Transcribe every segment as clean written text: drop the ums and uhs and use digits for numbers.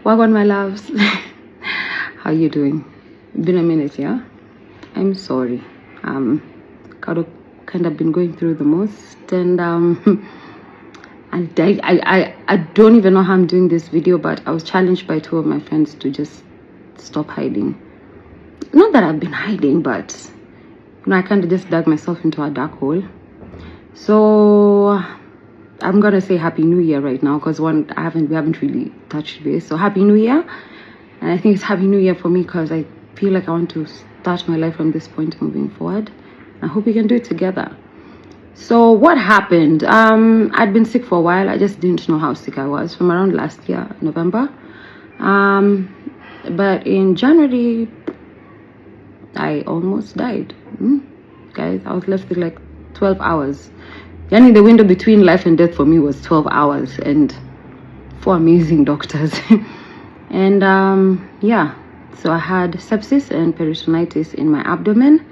Wagwan, my loves. How you doing? Been a minute, yeah? I'm sorry. Kind of been going through the most, and I don't even know how I'm doing this video, but I was challenged by two of my friends to just stop hiding. Not that I've been hiding, but I kind of just dug myself into a dark hole. So I'm gonna say Happy New Year right now, because we haven't really touched base. So Happy New Year, and I think it's Happy New Year for me because I feel like I want to start my life from this point moving forward. I hope we can do it together. So what happened? I'd been sick for a while. I just didn't know how sick I was from around last year, November. But in January, I almost died. Guys, I was left with like 12 hours. Yani the window between life and death for me was 12 hours and 4 amazing doctors. And yeah, so I had sepsis and peritonitis in my abdomen.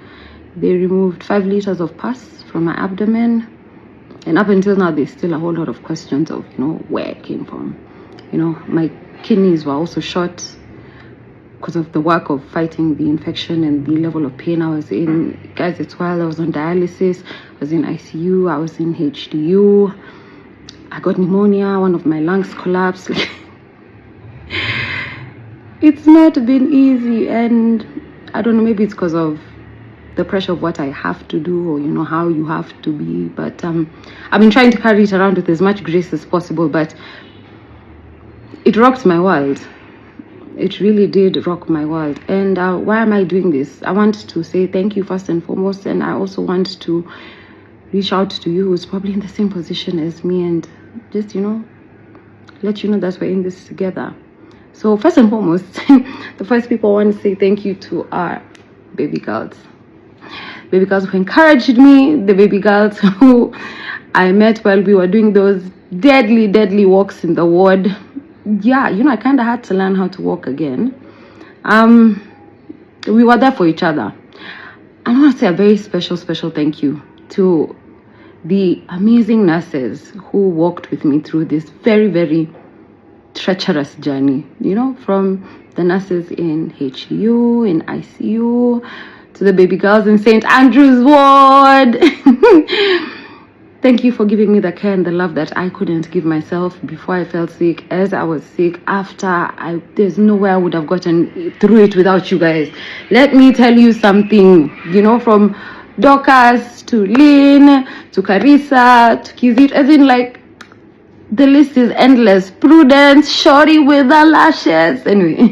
They removed 5 liters of pus from my abdomen, and up until now there's still a whole lot of questions of where it came from. My kidneys were also shot because of the work of fighting the infection and the level of pain I was in. Guys, it's while I was on dialysis, I was in ICU, I was in HDU, I got pneumonia, one of my lungs collapsed. It's not been easy, and I don't know, maybe it's because of the pressure of what I have to do, or how you have to be, but I've been trying to carry it around with as much grace as possible, but it rocked my world. It really did rock my world. And why am I doing this? I want to say thank you first and foremost, and I also want to reach out to you who's probably in the same position as me, and just let you know that we're in this together. So first and foremost, the first people I want to say thank you to are baby girls who encouraged me, the baby girls who I met while we were doing those deadly walks in the ward. Yeah, I kind of had to learn how to walk again. We were there for each other. I want to say a very special thank you to the amazing nurses who walked with me through this very treacherous journey. From the nurses in HDU, in ICU, to the baby girls in St. Andrew's ward. Thank you for giving me the care and the love that I couldn't give myself before I felt sick, as I was sick, after. There's no way I would have gotten through it without you guys. Let me tell you something, from Dorcas to Lynn to Carissa to Kizit, as in like the list is endless. Prudence, Shorty with the lashes. Anyway,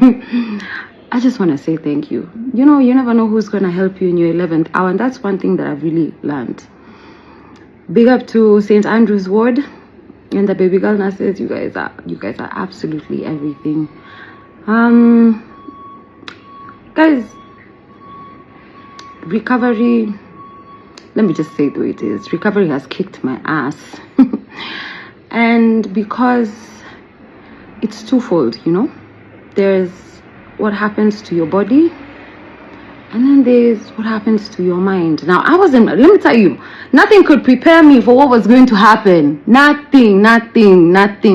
I just want to say thank you. You never know who's going to help you in your 11th hour, and that's one thing that I've really learned. Big up to St. Andrew's ward and the baby girl nurses. You guys are absolutely everything. Guys, recovery, let me just say the way it is. Recovery has kicked my ass. And because it's twofold, there's what happens to your body, and then there's what happens to your mind. Now, let me tell you, nothing could prepare me for what was going to happen. Nothing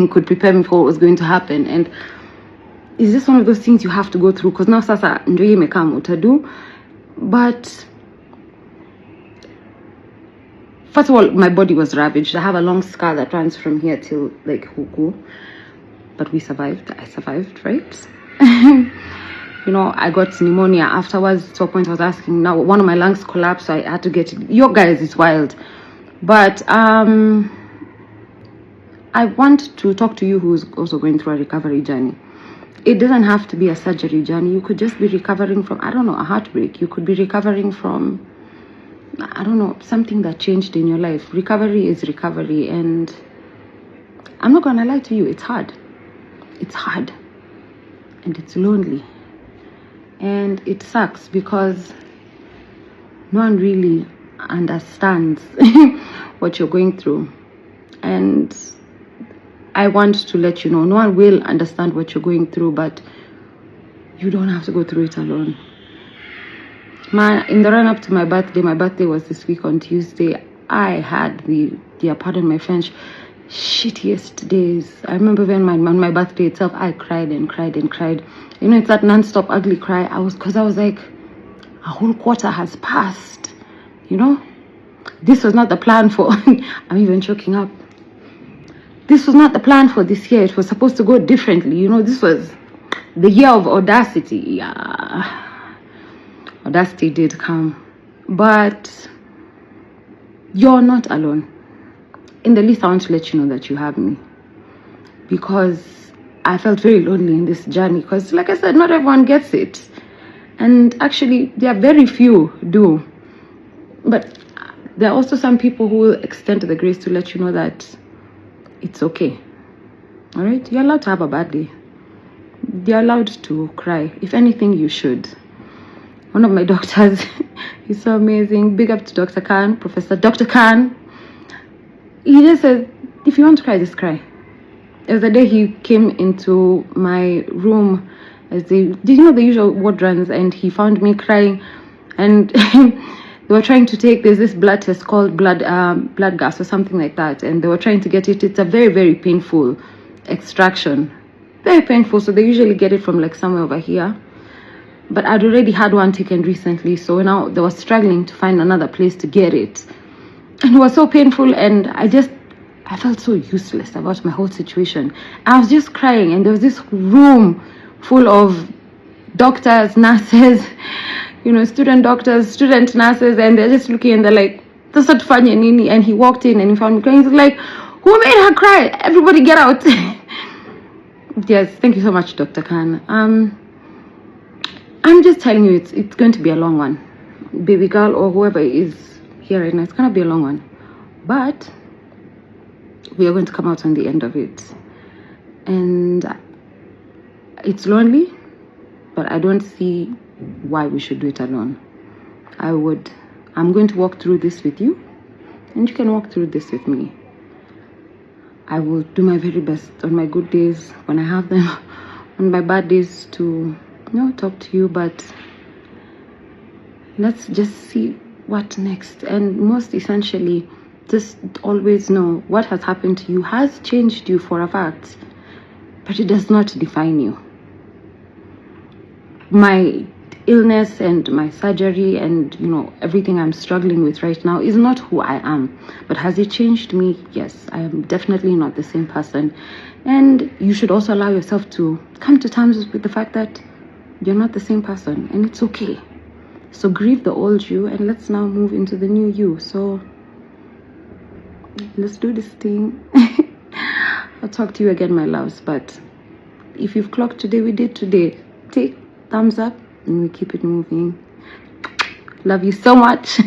could prepare me for what was going to happen. And it's just one of those things you have to go through, because now sasa ndio imekam utadu. But first of all, my body was ravaged. I have a long scar that runs from here till like huku. But we survived. I survived, right? I got pneumonia afterwards. To a point I was asking, now one of my lungs collapsed, so I had to get it. Your guys, it's wild. But I want to talk to you who's also going through a recovery journey. It doesn't have to be a surgery journey. You could just be recovering from, a heartbreak. You could be recovering from, something that changed in your life. Recovery is recovery, and I'm not gonna lie to you, it's hard. It's hard. And it's lonely. And it sucks because no one really understands what you're going through. And I want to let you know, no one will understand what you're going through, but you don't have to go through it alone. In the run up to my birthday was this week on Tuesday, I had pardon my French, shittiest days. I remember when my birthday itself, I cried and cried and cried. You know, it's that non-stop ugly cry. Because I was like, a whole quarter has passed. You know, this was not the plan for. I'm even choking up. This was not the plan for this year. It was supposed to go differently. You know, this was the year of audacity. Yeah, audacity did come, but you're not alone. In the least, I want to let you know that you have me, because I felt very lonely in this journey. Because, like I said, not everyone gets it, and actually, there are very few do. But there are also some people who will extend the grace to let you know that it's okay. All right, you're allowed to have a bad day. You're allowed to cry. If anything, you should. One of my doctors, he's so amazing. Big up to Dr. Khan, Professor Dr. Khan. He just said, if you want to cry, just cry. There was a day he came into my room as did you know the usual ward runs, and he found me crying, and they were trying to take, there's this blood test called blood gas or something like that, and they were trying to get it. It's a very, very painful extraction. Very painful. So they usually get it from like somewhere over here. But I'd already had one taken recently, so now they were struggling to find another place to get it. And it was so painful, and I felt so useless about my whole situation. I was just crying, and there was this room full of doctors, nurses, you know, student doctors, student nurses, and they're just looking, and they're like, and he walked in and he found me crying. He's like, who made her cry? Everybody get out. Yes, thank you so much, Dr. Khan. I'm just telling you, it's going to be a long one. Baby girl or whoever is here right now, it's going to be a long one. But we are going to come out on the end of it. And it's lonely, but I don't see why we should do it alone. I'm going to walk through this with you, and you can walk through this with me. I will do my very best on my good days, when I have them, on my bad days, to talk to you. But let's just see what next. And most essentially, just always know what has happened to you has changed you for a fact, but it does not define you. My illness and my surgery and everything I'm struggling with right now is not who I am. But has it changed me? Yes, I am definitely not the same person. And you should also allow yourself to come to terms with the fact that you're not the same person, and it's okay. So grieve the old you, and let's now move into the new you. So let's do this thing. I'll talk to you again, my loves. But if you've clocked today, we did today. Take thumbs up, and we keep it moving. Love you so much.